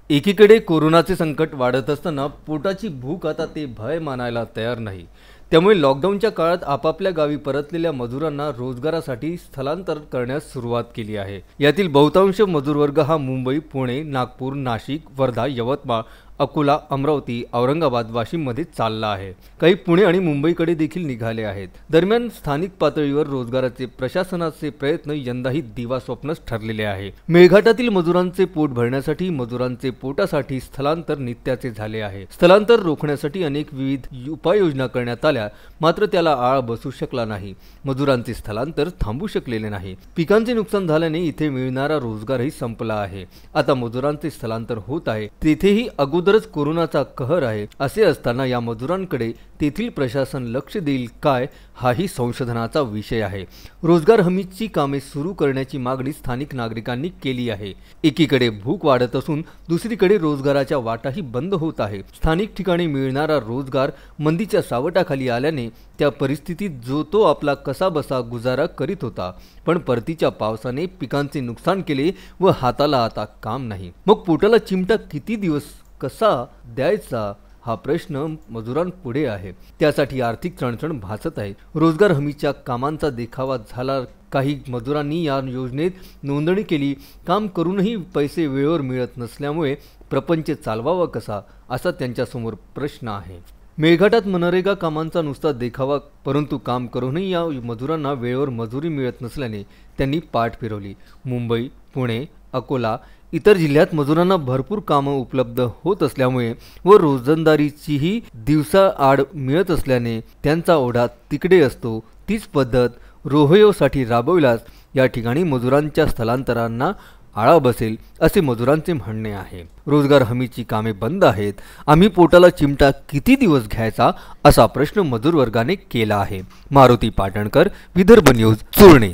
एकीकडे कोरोनाचे संकट वाढत असताना पोटाची भूक आता ते भय मानायला तयार नाही। त्यामुळे लॉकडाऊनच्या काळात आपापल्या गावी परतलेल्या मजुरांना रोजगारासाठी स्थलांतर करण्यास सुरुवात केली आहे। यातील बहुतांश मजूरवर्ग हा मुंबई, पुणे, नागपूर, नाशिक, वर्धा, यवतमाळ, अकोला, अमरावती, औरंगाबाद, वाशिममध्ये चालला आहे। काही पुणे आणि मुंबईकडे देखील निघाले आहेत। दरम्यान स्थानिक पातळीवर रोजगाराचे प्रशासनाचे प्रयत्न यंदाही दिवास्वप्नच ठरलेले आहे। मेळघाटातील मजुरांचे पोट भरण्यासाठी मजुरांचे पोटासाठी स्थलांतर नित्याचे झाले आहे। स्थलांतर रोखण्यासाठी अनेक विविध उपाययोजना करण्यात आल्या, मात्र त्याला आळ बसू शकला नाही। मजुरांचे स्थलांतर थांबू शकलेले नाही। पिकांचे नुकसान झाल्याने इथे मिळणारा रोजगारही संपला आहे। आता मजुरांचे स्थलांतर होत आहे, तेथेही अगोदरच कोरोनाचा कहर आहे। असे असताना या मजुरांकडे तेथील प्रशासन लक्ष देईल काय, हाही संशोधनाचा विषय आहे। रोजगार हमीची कामे सुरू करण्याची मागणी स्थानिक नागरिकांनी केली आहे। एकीकडे भूक वाढत असून दुसरीकडे रोजगाराच्या वाटाही बंद होत आहे। स्थानिक ठिकाणी मिळणारा रोजगार मंदीच्या सावटाखाली आल्याने त्या परिस्थितीत जो तो आपला कसाबसा गुजारा करीत होता, पण परतीच्या पावसाने पिकांचे नुकसान केले व हाताला आता काम नाही। मग पोटाला चिमटा किती दिवस कसा द्यायचा हा प्रश्न मजुरांपुढे आहे। त्यासाठी आर्थिक चणचण भासत आहे। रोजगार हमीच्या कामांचा देखावा झाला। काही मजुरांनी या योजनेत नोंदणी केली, काम करूनही पैसे वेळेवर मिळत नसल्यामुळे प्रपंच चालवावा कसा, असा त्यांच्यासमोर प्रश्न आहे। मेळघाटात मनरेगा कामांचा नुसता देखावा, परंतु काम करूनही या मजुरांना वेळेवर मजुरी मिळत नसल्याने त्यांनी पाठ फिरवली। मुंबई, पुणे, अकोला इतर जिल्ह्यात मजुरांना भरपूर कामं उपलब्ध होत असल्यामुळे व रोजंदारीचीही दिवसाआड मिळत असल्याने त्यांचा ओढा तिकडे असतो। तीच पद्धत रोहयोसाठी राबविल्यास या ठिकाणी मजुरांच्या स्थलांतरांना आळा बसेल, असे मजुरांचे म्हणणे आहे। रोजगार हमीची कामे बंद आहेत, आम्ही पोटाला चिमटा किती दिवस घ्यायचा, असा प्रश्न मजूर वर्गाने केला आहे। मारुती पाटणकर, विदर्भ न्यूज, चुरणे।